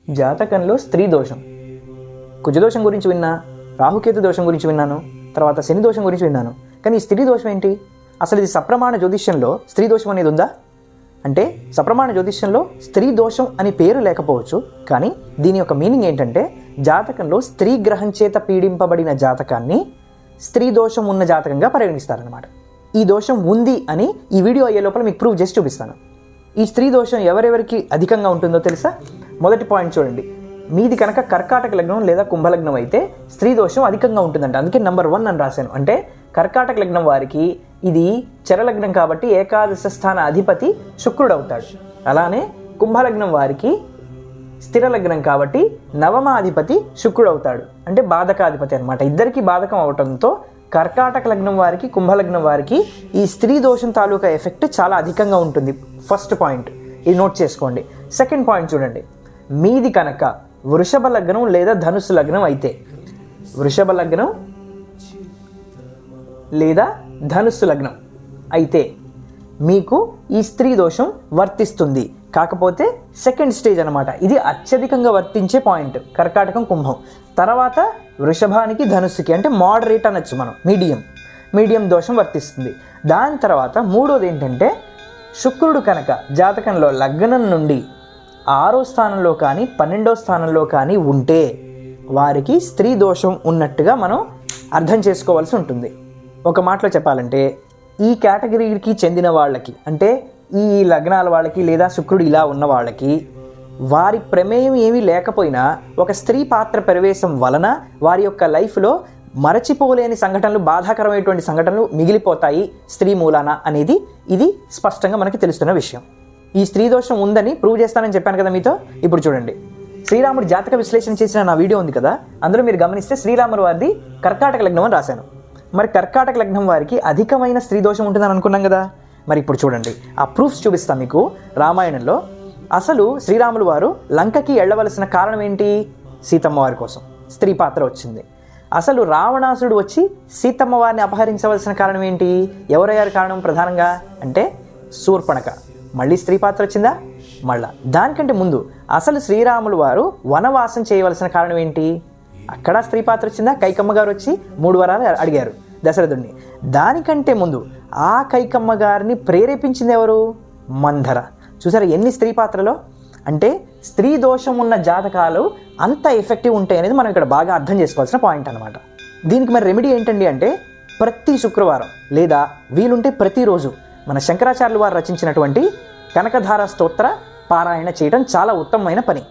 జాతకంలో స్త్రీ దోషం, కుజదోషం గురించి విన్నా, రాహుకేతు దోషం గురించి విన్నాను, తర్వాత శని దోషం గురించి విన్నాను. కానీ ఈ స్త్రీ దోషం ఏంటి? అసలు ఇది సప్రమాణ జ్యోతిష్యంలో స్త్రీ దోషం అనేది ఉందా అంటే, సప్రమాణ జ్యోతిష్యంలో స్త్రీ దోషం అని పేరు లేకపోవచ్చు, కానీ దీని యొక్క మీనింగ్ ఏంటంటే జాతకంలో స్త్రీ గ్రహం చేత పీడింపబడిన జాతకాన్ని స్త్రీ దోషం ఉన్న జాతకంగా పరిగణిస్తారనమాట. ఈ దోషం ఉంది అని ఈ వీడియో అయ్యే లోపల మీకు ప్రూవ్ చేసి చూపిస్తాను. ఈ స్త్రీ దోషం ఎవరెవరికి అధికంగా ఉంటుందో తెలుసా? మొదటి పాయింట్ చూడండి. మీది కనుక కర్కాటక లగ్నం లేదా కుంభలగ్నం అయితే స్త్రీ దోషం అధికంగా ఉంటుందంట. అందుకే నెంబర్ 1 అని రాశాను. అంటే కర్కాటక లగ్నం వారికి ఇది చరలగ్నం కాబట్టి ఏకాదశ స్థాన అధిపతి శుక్రుడు అవుతాడు. అలానే కుంభలగ్నం వారికి స్థిర లగ్నం కాబట్టి నవమాధిపతి శుక్రుడు అవుతాడు, అంటే బాధకాధిపతి అనమాట. ఇద్దరికి బాధకం అవటంతో కర్కాటక లగ్నం వారికి కుంభలగ్నం వారికి ఈ స్త్రీ దోషం తాలూకా ఎఫెక్ట్ చాలా అధికంగా ఉంటుంది. ఫస్ట్ పాయింట్ ఇది నోట్ చేసుకోండి. సెకండ్ పాయింట్ చూడండి. మీది కనుక వృషభ లగ్నం లేదా ధనుస్సు లగ్నం అయితే, వృషభ లగ్నం లేదా ధనుస్సు లగ్నం అయితే మీకు ఈ స్త్రీ దోషం వర్తిస్తుంది. కాకపోతే సెకండ్ స్టేజ్ అనమాట. ఇది అత్యధికంగా వర్తించే పాయింట్ కర్కాటకం కుంభం. తర్వాత వృషభానికి ధనుస్సుకి అంటే మోడరేట్ అనొచ్చు మనం, మీడియం దోషం వర్తిస్తుంది. దాని తర్వాత మూడోది ఏంటంటే శుక్రుడు కనుక జాతకంలో లగ్నం నుండి 6వ స్థానంలో కానీ 12వ స్థానంలో కానీ ఉంటే వారికి స్త్రీ దోషం ఉన్నట్టుగా మనం అర్థం చేసుకోవాల్సి ఉంటుంది. ఒక మాటలో చెప్పాలంటే ఈ కేటగిరీకి చెందిన వాళ్ళకి, అంటే ఈ లగ్నాల వాళ్ళకి లేదా శుక్రుడు ఇలా ఉన్న వాళ్ళకి వారి ప్రమేయం ఏమీ లేకపోయినా ఒక స్త్రీ పాత్ర ప్రవేశం వలన వారి యొక్క లైఫ్లో మరచిపోలేని సంఘటనలు, బాధాకరమైనటువంటి సంఘటనలు మిగిలిపోతాయి స్త్రీ మూలాన అనేది ఇది స్పష్టంగా మనకి తెలుస్తున్న విషయం. ఈ స్త్రీ దోషం ఉందని ప్రూవ్ చేస్తానని చెప్పాను కదా మీతో. ఇప్పుడు చూడండి, శ్రీరాముడు జాతక విశ్లేషణ చేసిన నా వీడియో ఉంది కదా, అందులో మీరు గమనిస్తే శ్రీరాముడు వారిది కర్కాటక లగ్నం అని రాశాను. మరి కర్కాటక లగ్నం వారికి అధికమైన స్త్రీ దోషం ఉంటుందని అనుకున్నాం కదా. మరి ఇప్పుడు చూడండి, ఆ ప్రూఫ్స్ చూపిస్తాను మీకు. రామాయణంలో అసలు శ్రీరాములు వారు లంకకి వెళ్ళవలసిన కారణం ఏంటి? సీతమ్మ వారి కోసం స్త్రీ పాత్ర వచ్చింది. అసలు రావణాసురుడు వచ్చి సీతమ్మ వారిని అపహరించవలసిన కారణం ఏంటి? ఎవరయ్యారు కారణం ప్రధానంగా అంటే శూర్పణఖ. మళ్ళీ స్త్రీ పాత్ర వచ్చిందా? మళ్ళా. దానికంటే ముందు అసలు శ్రీరాములు వారు వనవాసం చేయవలసిన కారణం ఏంటి? అక్కడ స్త్రీ పాత్ర వచ్చిందా? కైకమ్మ గారు వచ్చి 3 వరాలు అడిగారు దశరథుడిని. దానికంటే ముందు ఆ కైకమ్మ గారిని ప్రేరేపించింది ఎవరు? మంధర. చూసారా ఎన్ని స్త్రీ పాత్రలో? అంటే స్త్రీ దోషం ఉన్న జాతకాలు అంత ఎఫెక్టివ్ ఉంటాయి అనేది మనం ఇక్కడ బాగా అర్థం చేసుకోవాల్సిన పాయింట్ అనమాట. దీనికి మరి రెమెడీ ఏంటండి అంటే, ప్రతి శుక్రవారం లేదా వీలుంటే ప్రతిరోజు మన శంకరాచార్యులు వారు రచించినటువంటి కనకధార స్తోత్ర పారాయణ చేయడం చాలా ఉత్తమమైన పని.